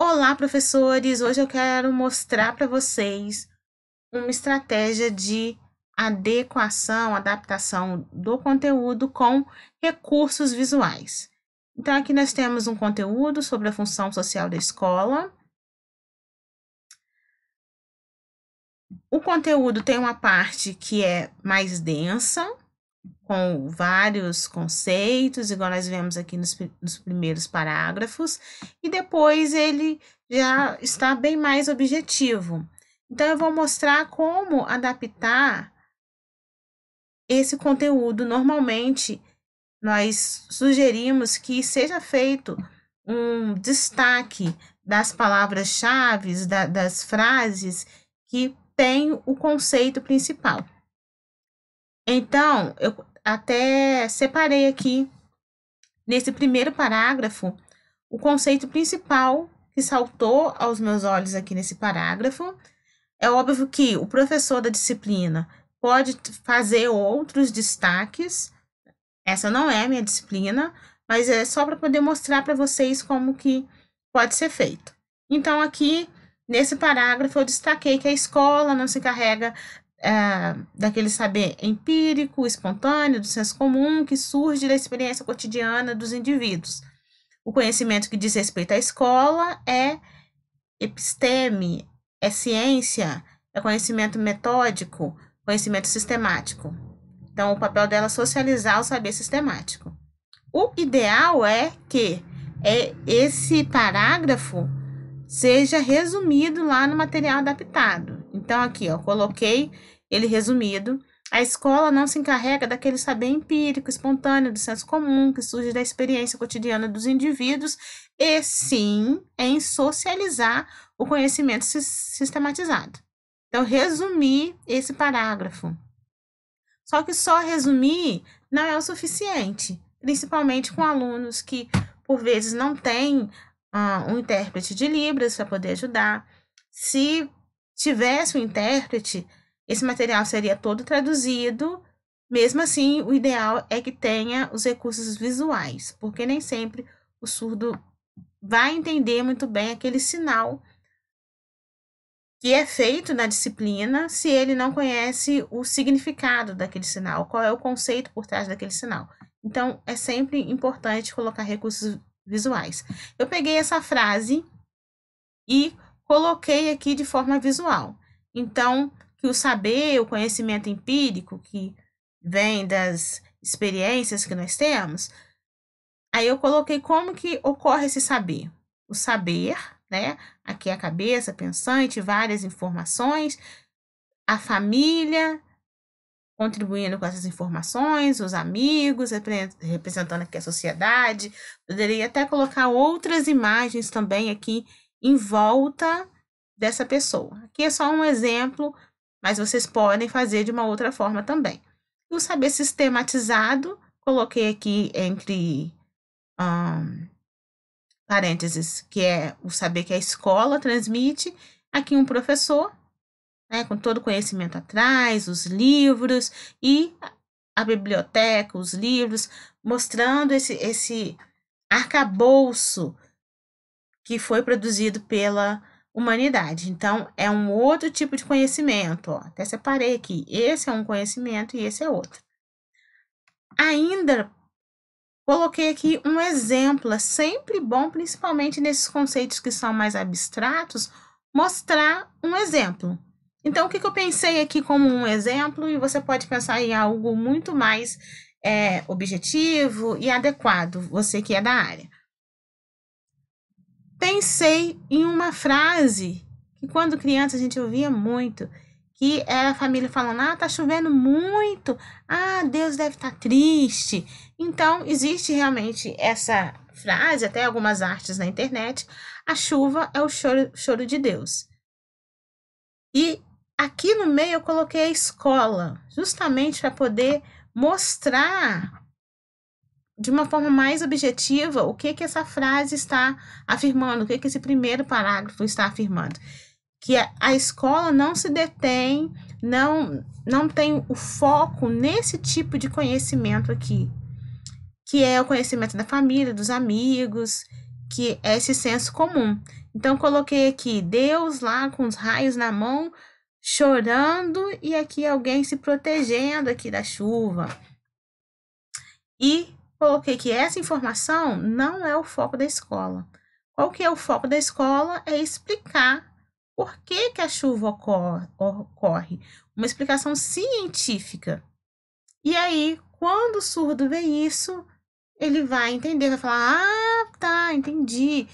Olá, professores! Hoje eu quero mostrar para vocês uma estratégia de adequação, adaptação do conteúdo com recursos visuais. Então, aqui nós temos um conteúdo sobre a função social da escola. O conteúdo tem uma parte que é mais densa, com vários conceitos, igual nós vemos aqui nos primeiros parágrafos, e depois ele já está bem mais objetivo. Então, eu vou mostrar como adaptar esse conteúdo. Normalmente, nós sugerimos que seja feito um destaque das palavras-chave, das frases que tem o conceito principal. Então, eu até separei aqui, nesse primeiro parágrafo, o conceito principal que saltou aos meus olhos aqui nesse parágrafo. É óbvio que o professor da disciplina pode fazer outros destaques. Essa não é a minha disciplina, mas é só para poder mostrar para vocês como que pode ser feito. Então, aqui, nesse parágrafo, eu destaquei que a escola não se encarrega daquele saber empírico, espontâneo, do senso comum, que surge da experiência cotidiana dos indivíduos. O conhecimento que diz respeito à escola é episteme, é ciência, é conhecimento metódico, conhecimento sistemático. Então, o papel dela é socializar o saber sistemático. O ideal é que esse parágrafo seja resumido lá no material adaptado. Então, aqui, ó, coloquei ele resumido. A escola não se encarrega daquele saber empírico, espontâneo, do senso comum, que surge da experiência cotidiana dos indivíduos, e sim em socializar o conhecimento sistematizado. Então, resumir esse parágrafo. Só que só resumir não é o suficiente, principalmente com alunos que, por vezes, não têm um intérprete de Libras para poder ajudar. Se tivesse um intérprete, esse material seria todo traduzido. Mesmo assim, o ideal é que tenha os recursos visuais, porque nem sempre o surdo vai entender muito bem aquele sinal que é feito na disciplina se ele não conhece o significado daquele sinal, qual é o conceito por trás daquele sinal. Então, é sempre importante colocar recursos visuais. Eu peguei essa frase e coloquei aqui de forma visual. Então, que o saber, o conhecimento empírico, que vem das experiências que nós temos, aí eu coloquei como que ocorre esse saber. O saber, né? Aqui a cabeça pensante, várias informações, a família contribuindo com essas informações, os amigos, representando aqui a sociedade. Poderia até colocar outras imagens também aqui em volta dessa pessoa. Aqui é só um exemplo, mas vocês podem fazer de uma outra forma também. O saber sistematizado, coloquei aqui entre parênteses, que é o saber que a escola transmite. Aqui um professor, né, com todo o conhecimento atrás, os livros e a biblioteca, os livros, mostrando esse arcabouço que foi produzido pela humanidade. Então, é um outro tipo de conhecimento. Ó. Até separei aqui. Esse é um conhecimento e esse é outro. Ainda coloquei aqui um exemplo. É sempre bom, principalmente nesses conceitos que são mais abstratos, mostrar um exemplo. Então, o que eu pensei aqui como um exemplo, e você pode pensar em algo muito mais objetivo e adequado, você que é da área. Pensei em uma frase que quando criança a gente ouvia muito, que era a família falando, tá chovendo muito, Deus deve estar triste. Então, existe realmente essa frase, até algumas artes na internet, a chuva é o choro de Deus. E aqui no meio eu coloquei a escola, justamente para poder mostrar de uma forma mais objetiva o que essa frase está afirmando, o que esse primeiro parágrafo está afirmando. Que a escola não se detém, não tem o foco nesse tipo de conhecimento aqui, que é o conhecimento da família, dos amigos, que é esse senso comum. Então, coloquei aqui Deus lá com os raios na mão, chorando, e aqui alguém se protegendo aqui da chuva. E coloquei que essa informação não é o foco da escola. Qual que é o foco da escola? É explicar por que que a chuva ocorre. Uma explicação científica. E aí, quando o surdo vê isso, ele vai entender, vai falar, ah, tá, entendi.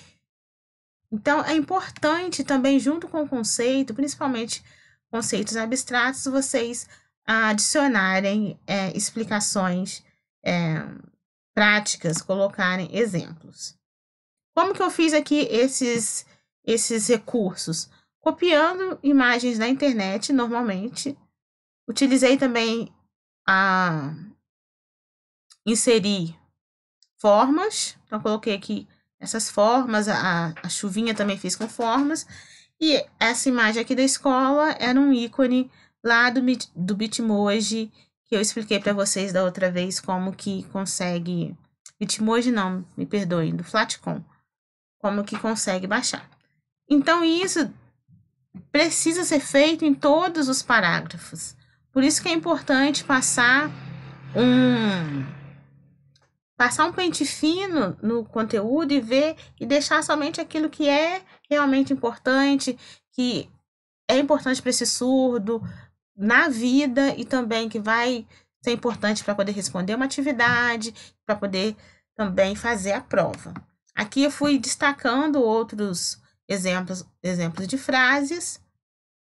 Então, é importante também, junto com o conceito, principalmente conceitos abstratos, vocês adicionarem explicações práticas, colocarem exemplos. Como que eu fiz aqui esses recursos? Copiando imagens da internet, normalmente. Utilizei também inserir formas. Então, coloquei aqui essas formas, a chuvinha também fiz com formas. E essa imagem aqui da escola era um ícone lá do Bitmoji, que eu expliquei para vocês da outra vez como que consegue... Bitmoji não, me perdoem, do Flatcom. Como que consegue baixar. Então, isso precisa ser feito em todos os parágrafos. Por isso que é importante passar um pente fino no conteúdo e ver e deixar somente aquilo que é realmente importante, que é importante para esse surdo na vida e também que vai ser importante para poder responder uma atividade, para poder também fazer a prova. Aqui eu fui destacando outros exemplos de frases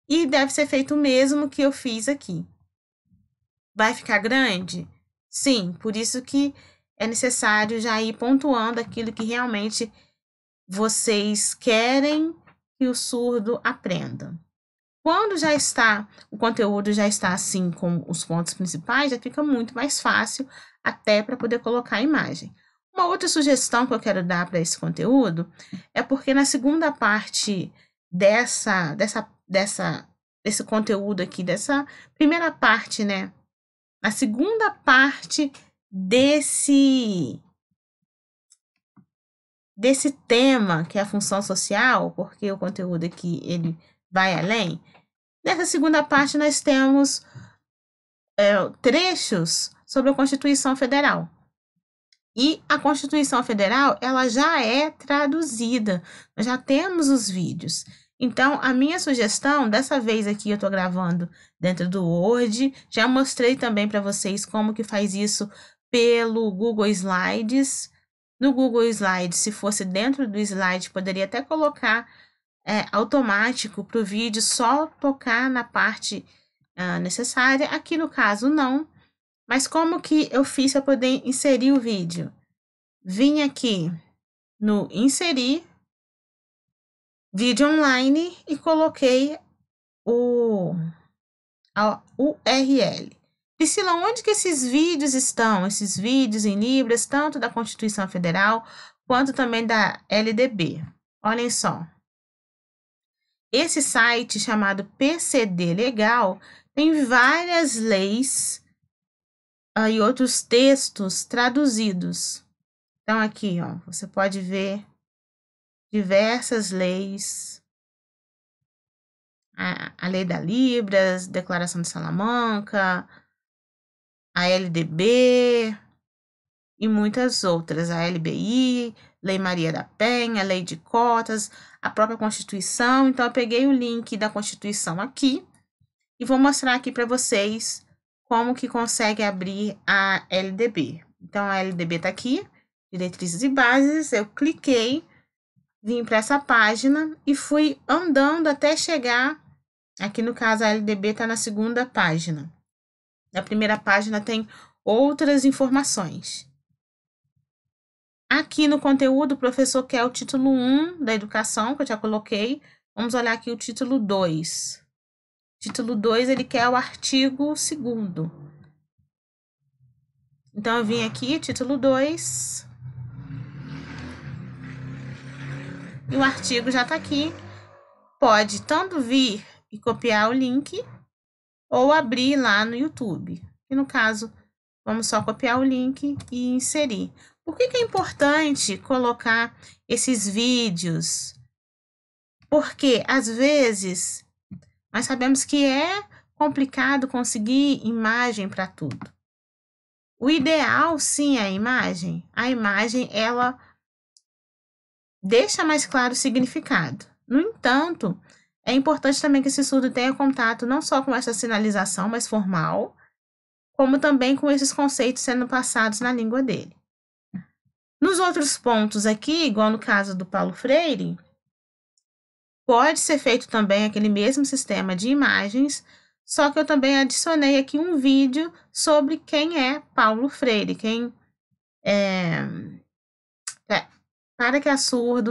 e deve ser feito o mesmo que eu fiz aqui. Vai ficar grande? Sim, por isso que é necessário já ir pontuando aquilo que realmente vocês querem que o surdo aprenda. Quando já está, o conteúdo já está assim com os pontos principais, já fica muito mais fácil até para poder colocar a imagem. Uma outra sugestão que eu quero dar para esse conteúdo é porque na segunda parte desse conteúdo aqui, dessa primeira parte, né? A segunda parte desse tema, que é a função social, porque o conteúdo aqui ele vai além. Nessa segunda parte, nós temos trechos sobre a Constituição Federal. E a Constituição Federal, ela já é traduzida. Nós já temos os vídeos. Então, a minha sugestão, dessa vez aqui eu estou gravando dentro do Word, já mostrei também para vocês como que faz isso pelo Google Slides. No Google Slides, se fosse dentro do slide, poderia até colocar automático para o vídeo só tocar na parte necessária. Aqui no caso, não. Mas como que eu fiz para poder inserir o vídeo? Vim aqui no inserir vídeo online e coloquei a URL. Priscila, onde que esses vídeos estão? Esses vídeos em Libras, tanto da Constituição Federal, quanto também da LDB. Olhem só. Esse site chamado PCD Legal tem várias leis e outros textos traduzidos. Então, aqui, ó, você pode ver diversas leis. A Lei da Libras, Declaração de Salamanca, a LDB e muitas outras. A LBI, Lei Maria da Penha, Lei de Cotas, a própria Constituição. Então, eu peguei o link da Constituição aqui e vou mostrar aqui para vocês como que consegue abrir a LDB. Então, a LDB está aqui, diretrizes e bases. Eu cliquei, vim para essa página e fui andando até chegar. Aqui no caso, a LDB está na segunda página. Na primeira página tem outras informações. Aqui no conteúdo, o professor quer o título 1 da educação, que eu já coloquei. Vamos olhar aqui o título 2. Título 2, ele quer o artigo 2º. Então, eu vim aqui, título 2. E o artigo já está aqui. Pode tanto vir e copiar o link ou abrir lá no YouTube. E no caso, vamos só copiar o link e inserir. Por que é importante colocar esses vídeos Porque, às vezes, nós sabemos que é complicado conseguir imagem para tudo. O ideal, sim, é a imagem. A imagem, ela deixa mais claro o significado. No entanto, é importante também que esse surdo tenha contato não só com essa sinalização mais formal, como também com esses conceitos sendo passados na língua dele. Nos outros pontos aqui, igual no caso do Paulo Freire, pode ser feito também aquele mesmo sistema de imagens, só que eu também adicionei aqui um vídeo sobre quem é Paulo Freire, para que o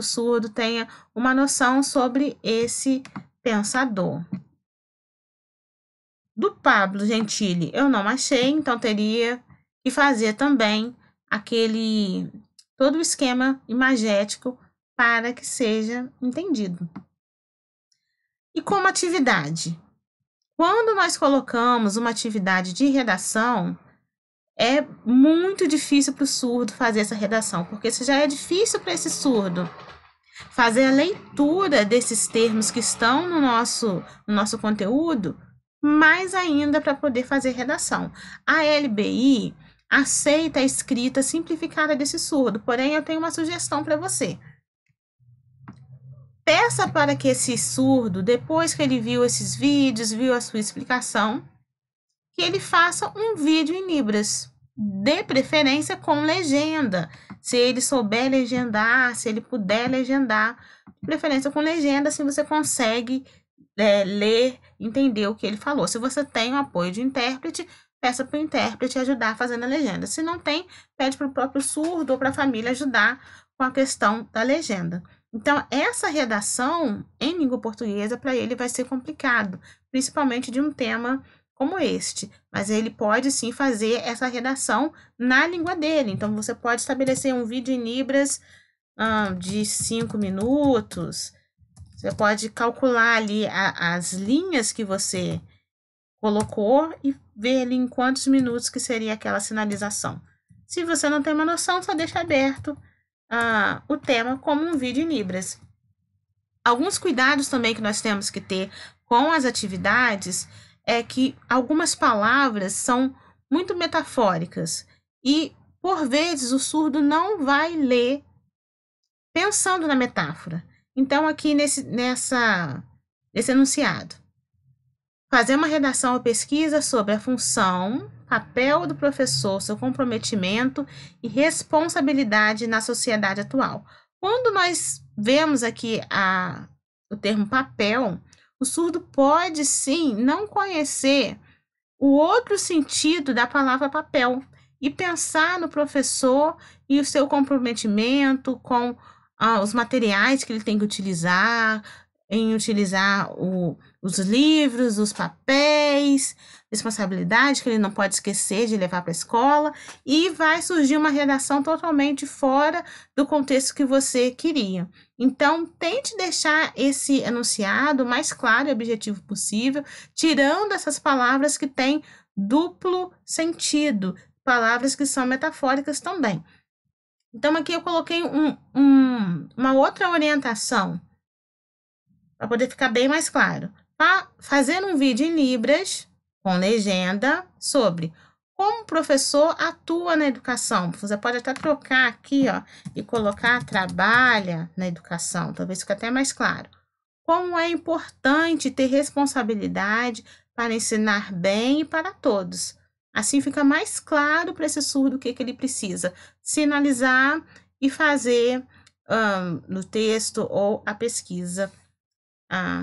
surdo tenha uma noção sobre esse pensador. Do Pablo Gentili eu não achei, então teria que fazer também todo o esquema imagético para que seja entendido. E como atividade? Quando nós colocamos uma atividade de redação, é muito difícil para o surdo fazer essa redação, porque se já é difícil para esse surdo fazer a leitura desses termos que estão no nosso conteúdo, mais ainda para poder fazer redação. A LBI aceita a escrita simplificada desse surdo, porém eu tenho uma sugestão para você. Peça para que esse surdo, depois que ele viu esses vídeos, viu a sua explicação, que ele faça um vídeo em Libras, de preferência com legenda. Se ele souber legendar, se ele puder legendar, de preferência com legenda, assim você consegue ler, entender o que ele falou. Se você tem o apoio de intérprete, peça para o intérprete ajudar fazendo a legenda. Se não tem, pede para o próprio surdo ou para a família ajudar com a questão da legenda. Então, essa redação em língua portuguesa, para ele vai ser complicado, principalmente de um tema como este, mas ele pode sim fazer essa redação na língua dele. Então, você pode estabelecer um vídeo em Libras de 5 minutos, você pode calcular ali as linhas que você colocou e ver ali em quantos minutos que seria aquela sinalização. Se você não tem uma noção, só deixa aberto o tema como um vídeo em Libras. Alguns cuidados também que nós temos que ter com as atividades é que algumas palavras são muito metafóricas e, por vezes, o surdo não vai ler pensando na metáfora. Então, aqui nesse enunciado, fazer uma redação ou pesquisa sobre a função, papel do professor, seu comprometimento e responsabilidade na sociedade atual. Quando nós vemos aqui o termo papel, o surdo pode sim não conhecer o outro sentido da palavra papel e pensar no professor e o seu comprometimento com os materiais que ele tem que utilizar, em utilizar os livros, os papéis, responsabilidade que ele não pode esquecer de levar para a escola, e vai surgir uma redação totalmente fora do contexto que você queria. Então, tente deixar esse enunciado o mais claro e objetivo possível, tirando essas palavras que têm duplo sentido, palavras que são metafóricas também. Então, aqui eu coloquei uma outra orientação, para poder ficar bem mais claro. Fazer um vídeo em Libras, com legenda, sobre como o professor atua na educação. Você pode até trocar aqui, e colocar trabalha na educação, talvez fique até mais claro. Como é importante ter responsabilidade para ensinar bem e para todos. Assim fica mais claro para esse surdo o que ele precisa sinalizar e fazer no texto ou a pesquisa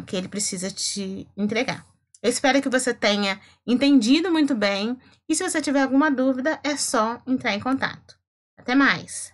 que ele precisa te entregar. Eu espero que você tenha entendido muito bem e se você tiver alguma dúvida, é só entrar em contato. Até mais!